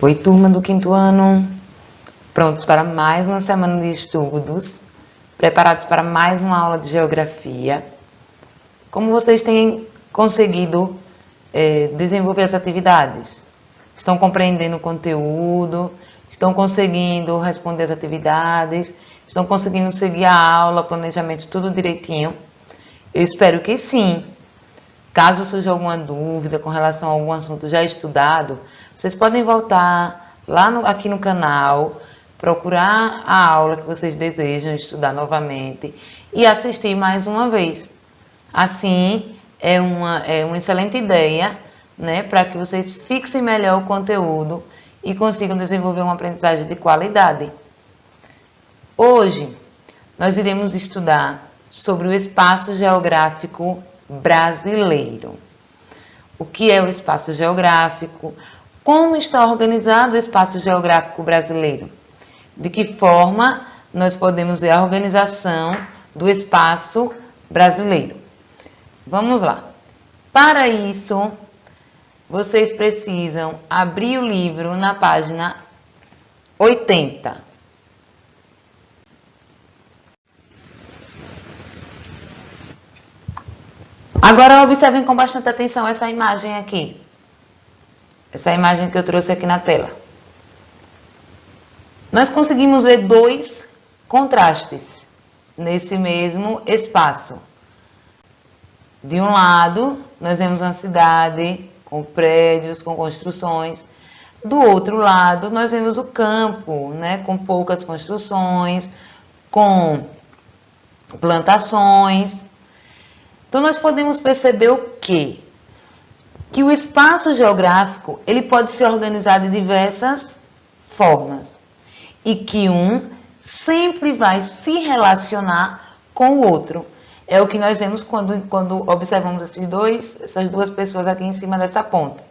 Oi, turma do quinto ano, prontos para mais uma semana de estudos, preparados para mais uma aula de geografia. Como vocês têm conseguido desenvolver as atividades? Estão compreendendo o conteúdo? Estão conseguindo responder as atividades? Estão conseguindo seguir a aula, planejamento, tudo direitinho? Eu espero que sim. Caso surja alguma dúvida com relação a algum assunto já estudado, vocês podem voltar lá aqui no canal, procurar a aula que vocês desejam estudar novamente e assistir mais uma vez. Assim, é uma excelente ideia, né, para que vocês fixem melhor o conteúdo e consigam desenvolver uma aprendizagem de qualidade. Hoje, nós iremos estudar sobre o espaço geográfico brasileiro. O que é o espaço geográfico? Como está organizado o espaço geográfico brasileiro? De que forma nós podemos ver a organização do espaço brasileiro? Vamos lá. Para isso, vocês precisam abrir o livro na página 80. Agora observem com bastante atenção essa imagem aqui. Essa imagem que eu trouxe aqui na tela. Nós conseguimos ver dois contrastes nesse mesmo espaço. De um lado, nós vemos uma cidade com prédios, com construções. Do outro lado, nós vemos o campo, né, com poucas construções, com plantações. Então, nós podemos perceber o quê? Que o espaço geográfico ele pode se organizar de diversas formas e que um sempre vai se relacionar com o outro. É o que nós vemos quando observamos essas duas pessoas aqui em cima dessa ponte,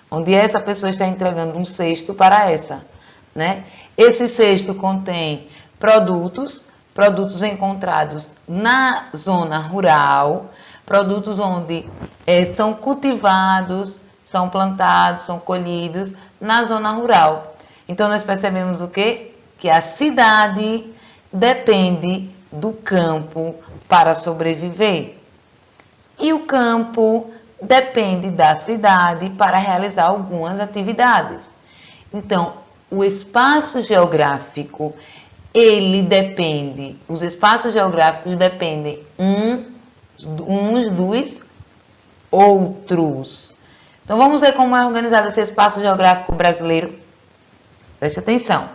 onde essa pessoa está entregando um cesto para essa, né? Esse cesto contém produtos encontrados na zona rural, produtos onde são cultivados, são plantados, são colhidos na zona rural. Então, nós percebemos o quê? Que a cidade depende do campo para sobreviver. E o campo depende da cidade para realizar algumas atividades. Então, o espaço geográfico, os espaços geográficos dependem uns dos outros. Então, vamos ver como é organizado esse espaço geográfico brasileiro. Preste atenção.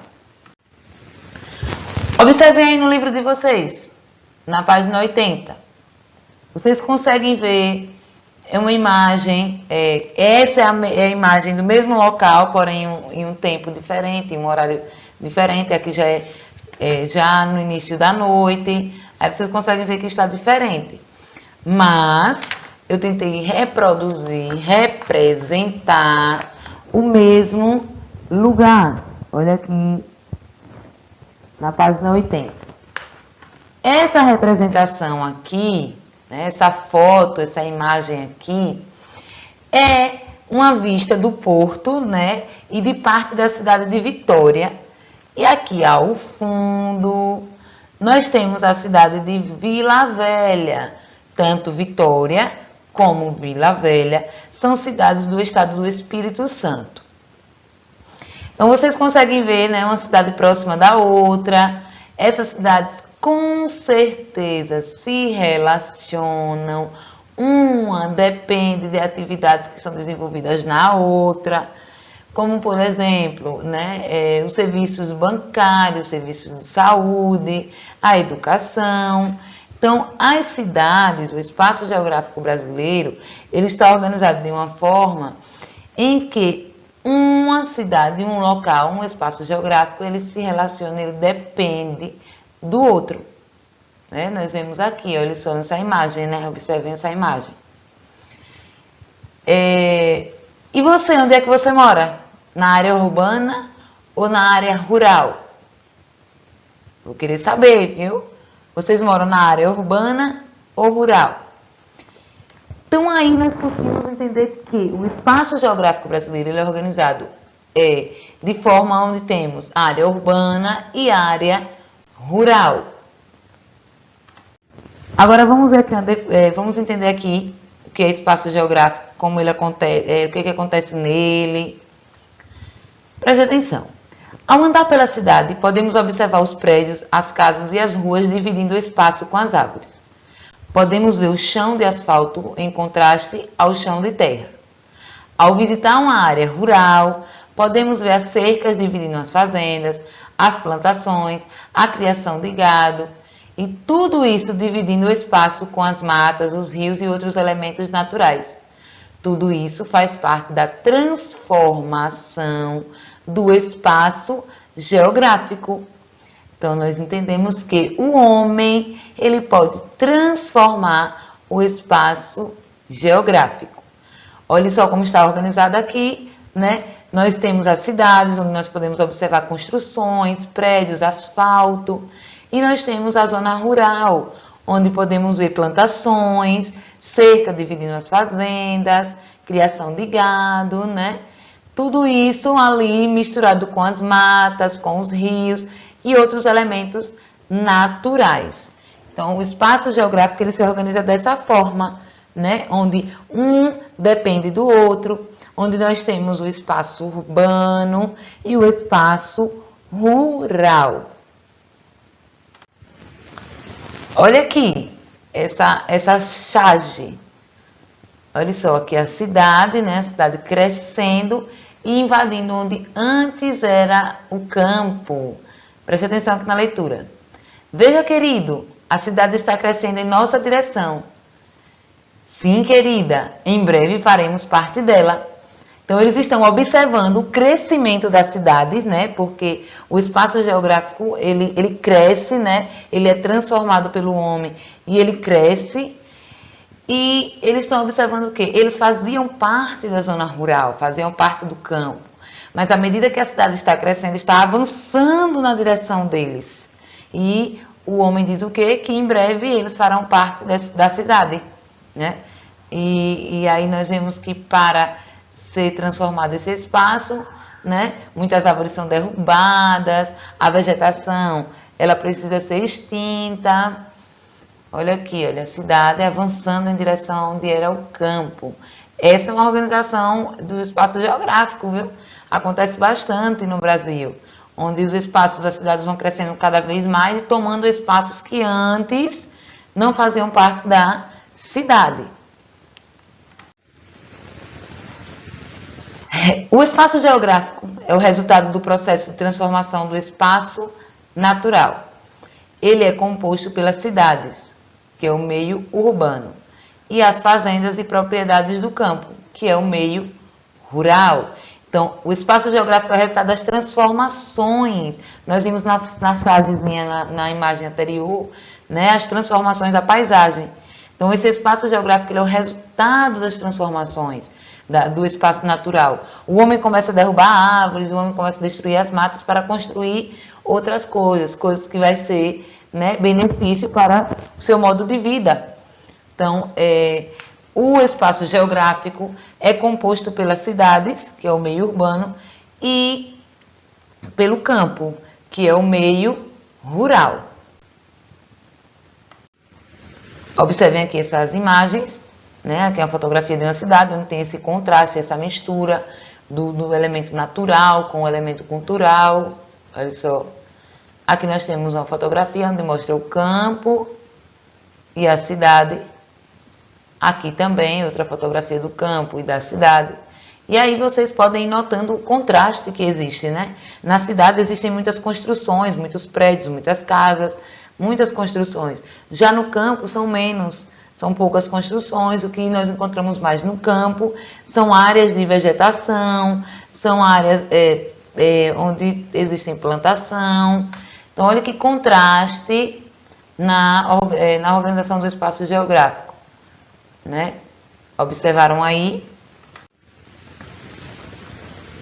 Observem aí no livro de vocês, na página 80. Vocês conseguem ver uma imagem, essa é a imagem do mesmo local, porém em um tempo diferente, em um horário diferente. Aqui já já no início da noite. Aí vocês conseguem ver que está diferente. Mas eu tentei representar o mesmo lugar. Olha aqui na página 80. Essa representação aqui, né, essa foto, essa imagem aqui, é uma vista do porto, né, e de parte da cidade de Vitória. E aqui ao fundo, nós temos a cidade de Vila Velha. Tanto Vitória como Vila Velha são cidades do estado do Espírito Santo. Então, vocês conseguem ver, né, uma cidade próxima da outra. Essas cidades, com certeza, se relacionam. Uma depende de atividades que são desenvolvidas na outra. Como, por exemplo, né, os serviços bancários, serviços de saúde, a educação. Então, as cidades, o espaço geográfico brasileiro, ele está organizado de uma forma em que uma cidade, um local, um espaço geográfico, ele se relaciona, ele depende do outro. Né? Nós vemos aqui, olha só essa imagem, né? Observem essa imagem. E você, onde é que você mora? Na área urbana ou na área rural? Vou querer saber, viu? Vocês moram na área urbana ou rural? Então, aí nós conseguimos entender que o espaço geográfico brasileiro ele é organizado de forma onde temos área urbana e área rural. Agora vamos entender aqui o que é espaço geográfico, como ele acontece, o que acontece nele. Preste atenção. Ao andar pela cidade, podemos observar os prédios, as casas e as ruas dividindo o espaço com as árvores. Podemos ver o chão de asfalto em contraste ao chão de terra. Ao visitar uma área rural, podemos ver as cercas dividindo as fazendas, as plantações, a criação de gado, e tudo isso dividindo o espaço com as matas, os rios e outros elementos naturais. Tudo isso faz parte da transformação do espaço geográfico. Então, nós entendemos que o homem, ele pode transformar o espaço geográfico. Olha só como está organizado aqui, né? Nós temos as cidades, onde nós podemos observar construções, prédios, asfalto. E nós temos a zona rural, onde podemos ver plantações, cerca dividindo as fazendas, criação de gado, né? Tudo isso ali misturado com as matas, com os rios e outros elementos naturais. Então, o espaço geográfico ele se organiza dessa forma, né? Onde um depende do outro, onde nós temos o espaço urbano e o espaço rural. Olha aqui, essa charge. Olha só, aqui a cidade, né? A cidade crescendo e invadindo onde antes era o campo. Preste atenção aqui na leitura. Veja, querido, a cidade está crescendo em nossa direção. Sim, querida, em breve faremos parte dela. Então, eles estão observando o crescimento da cidade, né? Porque o espaço geográfico, ele cresce, né? Ele é transformado pelo homem e ele cresce. E eles estão observando o quê? Eles faziam parte da zona rural, faziam parte do campo. Mas à medida que a cidade está crescendo, está avançando na direção deles. E o homem diz o quê? Que em breve eles farão parte da cidade, né? E aí nós vemos que para ser transformado esse espaço, né? Muitas árvores são derrubadas, a vegetação ela precisa ser extinta. Olha aqui, olha, a cidade avançando em direção onde era o campo. Essa é uma organização do espaço geográfico, viu? Acontece bastante no Brasil, onde os espaços das cidades vão crescendo cada vez mais e tomando espaços que antes não faziam parte da cidade. O espaço geográfico é o resultado do processo de transformação do espaço natural. Ele é composto pelas cidades, que é o meio urbano, e as fazendas e propriedades do campo, que é o meio rural. Então, o espaço geográfico é o resultado das transformações. Nós vimos nas frasezinhas na imagem anterior, né, as transformações da paisagem. Então, esse espaço geográfico ele é o resultado das transformações do espaço natural. O homem começa a derrubar árvores, o homem começa a destruir as matas para construir outras coisas que vai ser, né, benefício para o seu modo de vida. Então, o espaço geográfico é composto pelas cidades, que é o meio urbano, e pelo campo, que é o meio rural. Observem aqui essas imagens, né? Aqui é uma fotografia de uma cidade onde tem esse contraste, essa mistura do elemento natural com o elemento cultural. Olha só. Aqui nós temos uma fotografia onde mostra o campo e a cidade. Aqui também outra fotografia do campo e da cidade. E aí vocês podem ir notando o contraste que existe, né? Na cidade existem muitas construções, muitos prédios, muitas casas, muitas construções. Já no campo são menos, são poucas construções. O que nós encontramos mais no campo são áreas de vegetação, são áreas onde existem plantação. Então, olha que contraste na organização do espaço geográfico, né? Observaram aí?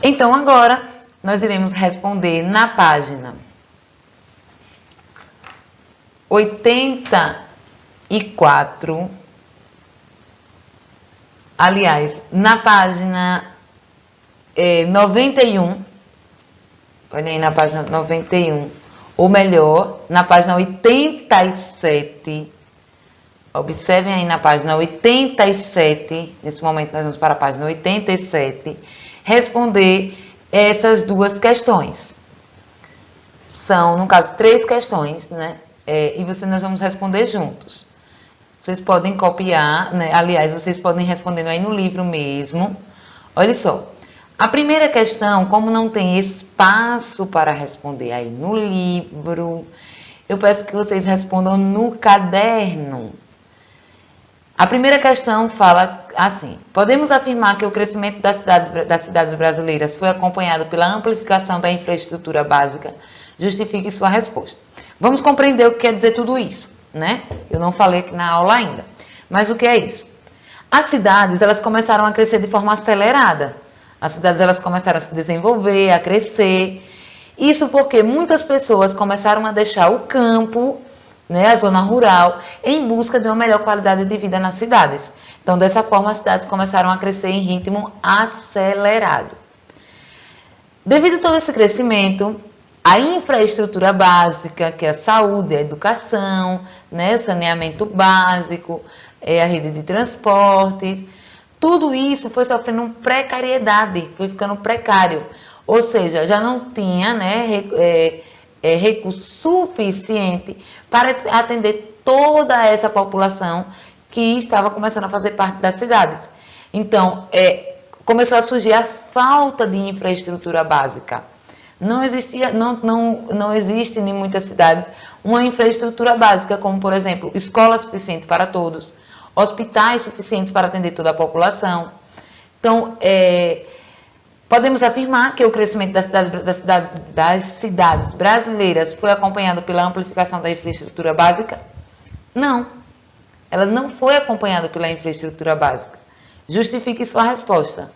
Então, agora, nós iremos responder na página 84, aliás, na página 91, olha aí na página 91, ou melhor, na página 87, observem aí na página 87, nesse momento nós vamos para a página 87, responder essas duas questões. São, no caso, 3 questões, né? E nós vamos responder juntos. Vocês podem copiar, né? Aliás, vocês podem responder aí no livro mesmo. Olha só. A primeira questão, como não tem espaço para responder aí no livro, eu peço que vocês respondam no caderno. A primeira questão fala assim: podemos afirmar que o crescimento das cidades brasileiras foi acompanhado pela amplificação da infraestrutura básica? Justifique sua resposta. Vamos compreender o que quer dizer tudo isso, né? Eu não falei aqui na aula ainda. Mas o que é isso? As cidades, elas começaram a crescer de forma acelerada. As cidades, elas começaram a se desenvolver, a crescer. Isso porque muitas pessoas começaram a deixar o campo, né, a zona rural, em busca de uma melhor qualidade de vida nas cidades. Então, dessa forma, as cidades começaram a crescer em ritmo acelerado. Devido a todo esse crescimento, a infraestrutura básica, que é a saúde, a educação, né, saneamento básico, a rede de transportes, tudo isso foi sofrendo precariedade, foi ficando precário. Ou seja, já não tinha, né, recurso suficiente para atender toda essa população que estava começando a fazer parte das cidades. Então, começou a surgir a falta de infraestrutura básica. Não existe em muitas cidades uma infraestrutura básica, como, por exemplo, escolas suficientes para todos, hospitais suficientes para atender toda a população. Então, podemos afirmar que o crescimento das cidades brasileiras foi acompanhado pela amplificação da infraestrutura básica? Não, ela não foi acompanhada pela infraestrutura básica. Justifique sua resposta.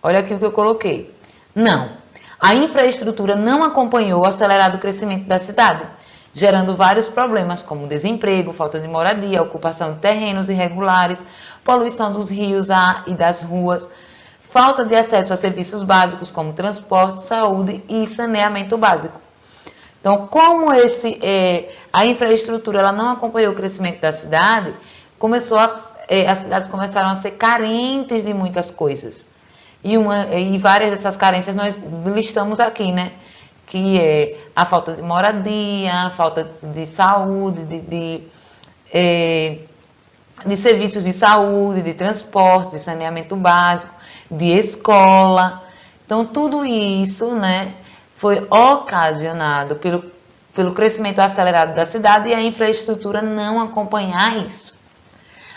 Olha aqui o que eu coloquei. Não. A infraestrutura não acompanhou o acelerado crescimento da cidade, gerando vários problemas como desemprego, falta de moradia, ocupação de terrenos irregulares, poluição dos rios e das ruas, falta de acesso a serviços básicos como transporte, saúde e saneamento básico. Então, como a infraestrutura ela não acompanhou o crescimento da cidade, as cidades começaram a ser carentes de muitas coisas. E várias dessas carências nós listamos aqui, né? Que é a falta de moradia, a falta de saúde, de serviços de saúde, de transporte, de saneamento básico, de escola. Então, tudo isso, né, foi ocasionado pelo crescimento acelerado da cidade e a infraestrutura não acompanhar isso.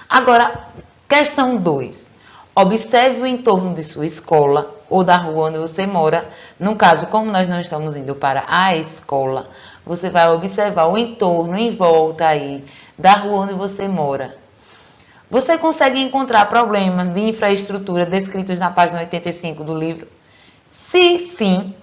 Agora, questão 2. Observe o entorno de sua escola ou da rua onde você mora. No caso, como nós não estamos indo para a escola, você vai observar o entorno em volta aí da rua onde você mora. Você consegue encontrar problemas de infraestrutura descritos na página 85 do livro? Se sim,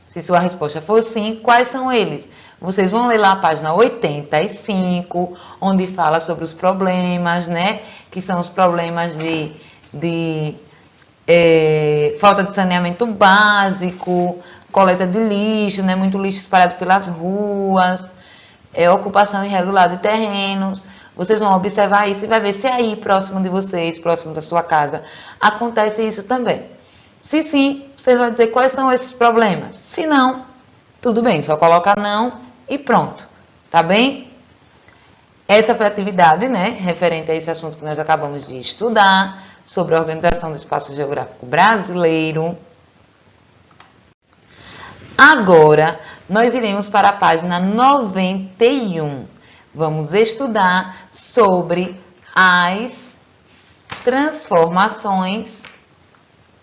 se sua resposta for sim, quais são eles? Vocês vão ler lá a página 85, onde fala sobre os problemas, né? Que são os problemas de falta de saneamento básico, coleta de lixo, né, muito lixo espalhado pelas ruas, ocupação irregular de terrenos. Vocês vão observar isso e vai ver se aí próximo de vocês, próximo da sua casa, acontece isso também. Se sim, vocês vão dizer quais são esses problemas. Se não, tudo bem, só coloca não e pronto, tá bem? Essa foi a atividade, né, referente a esse assunto que nós acabamos de estudar, sobre a organização do espaço geográfico brasileiro. Agora, nós iremos para a página 91. Vamos estudar sobre as transformações,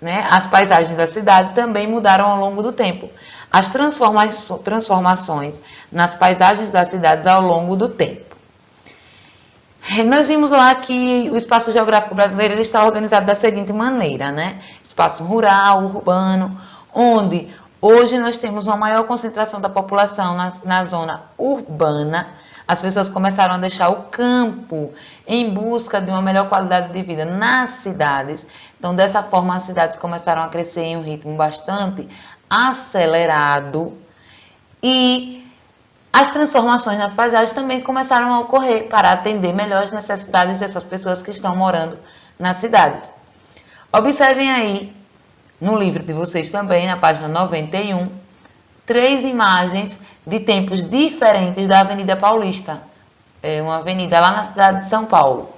né? As paisagens da cidade também mudaram ao longo do tempo. As transformações nas paisagens das cidades ao longo do tempo. Nós vimos lá que o espaço geográfico brasileiro ele está organizado da seguinte maneira, né? Espaço rural, urbano, onde hoje nós temos uma maior concentração da população na zona urbana, As pessoas começaram a deixar o campo em busca de uma melhor qualidade de vida nas cidades. Então, dessa forma, as cidades começaram a crescer em um ritmo bastante acelerado e as transformações nas paisagens também começaram a ocorrer para atender melhor as necessidades dessas pessoas que estão morando nas cidades. Observem aí, no livro de vocês também, na página 91, 3 imagens de tempos diferentes da Avenida Paulista. É uma avenida lá na cidade de São Paulo.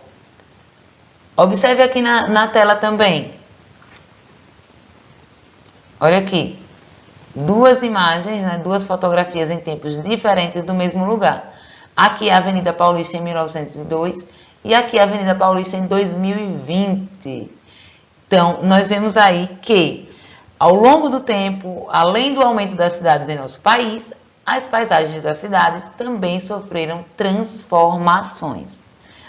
Observe aqui na tela também. Olha aqui. 2 imagens, né, 2 fotografias em tempos diferentes do mesmo lugar. Aqui é a Avenida Paulista em 1902 e aqui é a Avenida Paulista em 2020. Então, nós vemos aí que, ao longo do tempo, além do aumento das cidades em nosso país, as paisagens das cidades também sofreram transformações.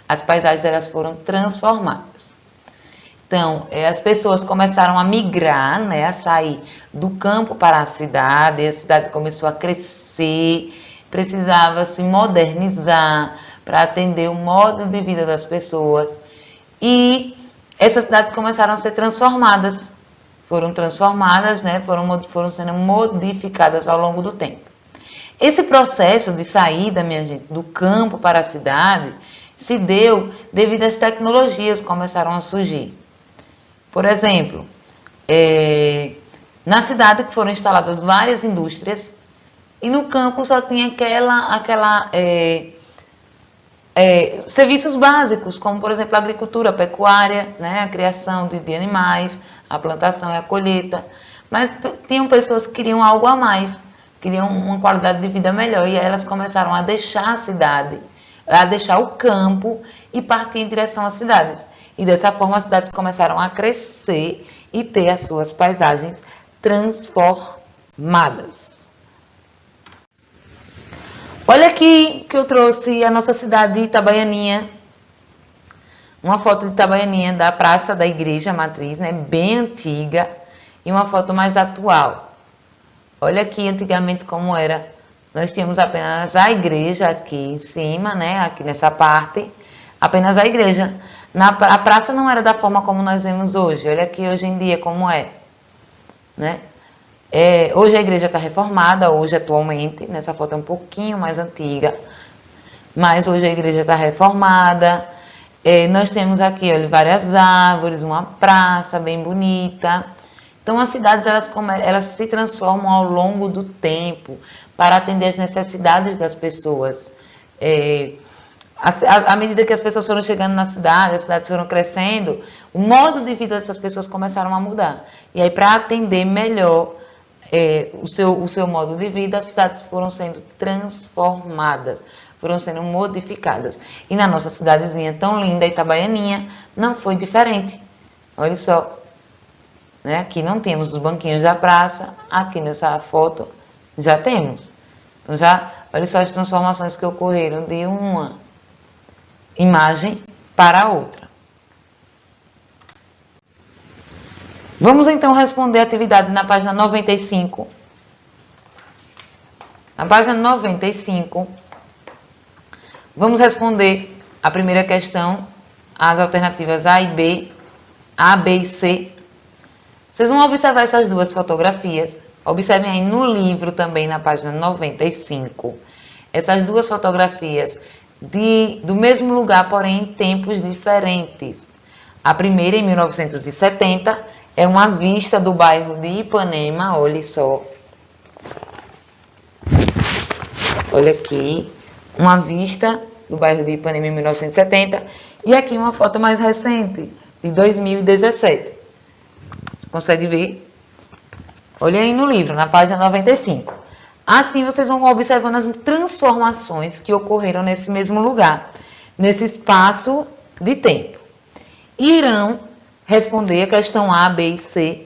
As paisagens elas foram transformadas. Então, as pessoas começaram a migrar, né, a sair do campo para a cidade começou a crescer, precisava se modernizar para atender o modo de vida das pessoas. E essas cidades começaram a ser transformadas. Foram transformadas, né, foram sendo modificadas ao longo do tempo. Esse processo de saída, minha gente, do campo para a cidade, se deu devido às tecnologias que começaram a surgir. Por exemplo, na cidade que foram instaladas várias indústrias e no campo só tinha serviços básicos, como por exemplo a agricultura, a pecuária, né, a criação de animais, a plantação e a colheita. Mas tinham pessoas que queriam algo a mais, queriam uma qualidade de vida melhor e aí elas começaram a deixar a cidade, a deixar o campo e partir em direção às cidades. E dessa forma as cidades começaram a crescer e ter as suas paisagens transformadas. Olha aqui que eu trouxe a nossa cidade de Itabaianinha. Uma foto de Itabaianinha da praça da igreja matriz, né, bem antiga, e uma foto mais atual. Olha aqui antigamente como era. Nós tínhamos apenas a igreja aqui em cima, né, aqui nessa parte, apenas a igreja. A praça não era da forma como nós vemos hoje. Olha aqui hoje em dia como é, né? Hoje a igreja está reformada, hoje atualmente, nessa foto é um pouquinho mais antiga, mas hoje a igreja está reformada. Nós temos aqui, olha, várias árvores, uma praça bem bonita. Então as cidades elas se transformam ao longo do tempo para atender as necessidades das pessoas. À medida que as pessoas foram chegando na cidade, as cidades foram crescendo, o modo de vida dessas pessoas começaram a mudar. E aí, para atender melhor o seu modo de vida, as cidades foram sendo transformadas, foram sendo modificadas. E na nossa cidadezinha tão linda, Itabaianinha, não foi diferente. Olha só, né? Aqui não temos os banquinhos da praça, aqui nessa foto já temos. Então, olha só as transformações que ocorreram de uma imagem para a outra. Vamos então responder a atividade na página 95. Na página 95, vamos responder a primeira questão, as alternativas A e B, A, B e C. Vocês vão observar essas 2 fotografias. Observem aí no livro também, na página 95. Essas 2 fotografias do mesmo lugar, porém em tempos diferentes. A primeira, em 1970, é uma vista do bairro de Ipanema, olha só. Olha aqui, uma vista do bairro de Ipanema em 1970. E aqui uma foto mais recente, de 2017. Consegue ver? Olha aí no livro, na página 95. Assim, vocês vão observando as transformações que ocorreram nesse mesmo lugar, nesse espaço de tempo. E irão responder a questão A, B e C,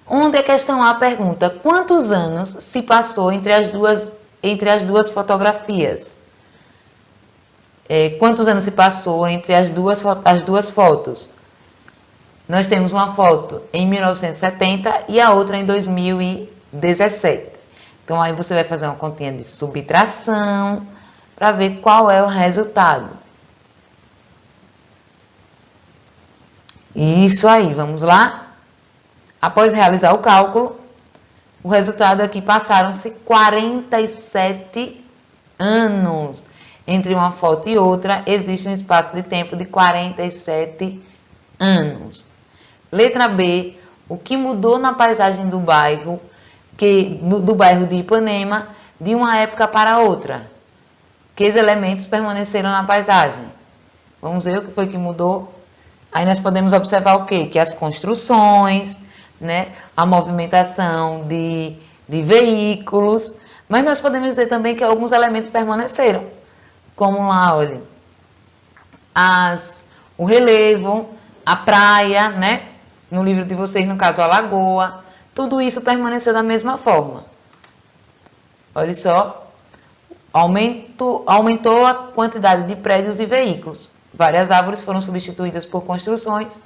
onde a questão A pergunta quantos anos se passou entre as duas fotografias. Quantos anos se passou entre as duas fotos? Nós temos uma foto em 1970 e a outra em 2017. Então, aí você vai fazer uma continha de subtração, para ver qual é o resultado. Isso aí, vamos lá? Após realizar o cálculo, o resultado aqui passaram-se 47 anos. Entre uma foto e outra, existe um espaço de tempo de 47 anos. Letra B, o que mudou na paisagem do bairro, do bairro de Ipanema, de uma época para outra? Que elementos permaneceram na paisagem? Vamos ver o que foi que mudou. Aí nós podemos observar o quê? Que as construções, né, a movimentação de veículos, mas nós podemos dizer também que alguns elementos permaneceram, como lá, olha, o relevo, a praia, né, no livro de vocês, no caso, a lagoa, tudo isso permaneceu da mesma forma. Olha só, aumentou a quantidade de prédios e veículos. Várias árvores foram substituídas por construções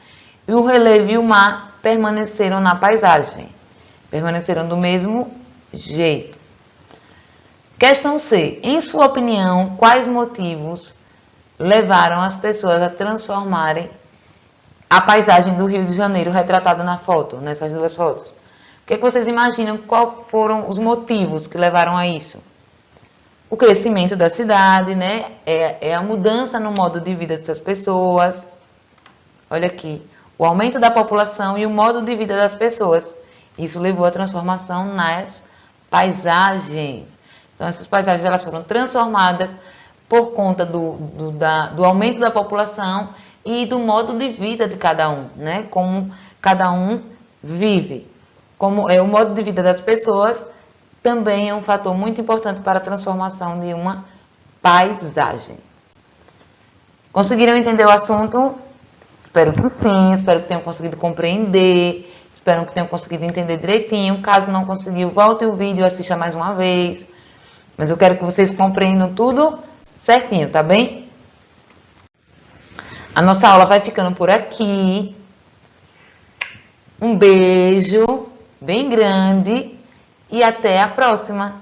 e o relevo e o mar permaneceram na paisagem. Permaneceram do mesmo jeito. Questão C. Em sua opinião, quais motivos levaram as pessoas a transformarem a paisagem do Rio de Janeiro retratada na foto, nessas duas fotos? O que vocês imaginam? Quais foram os motivos que levaram a isso? O crescimento da cidade, né? É a mudança no modo de vida dessas pessoas. Olha aqui, o aumento da população e o modo de vida das pessoas. Isso levou à transformação nas paisagens. Então, essas paisagens elas foram transformadas por conta do aumento da população e do modo de vida de cada um, né? Como cada um vive. Como é o modo de vida das pessoas também é um fator muito importante para a transformação de uma paisagem. Conseguiram entender o assunto? Espero que sim, espero que tenham conseguido compreender, espero que tenham conseguido entender direitinho. Caso não conseguiu, volte o vídeo e assista mais uma vez. Mas eu quero que vocês compreendam tudo certinho, tá bem? A nossa aula vai ficando por aqui. Um beijo bem grande e até a próxima!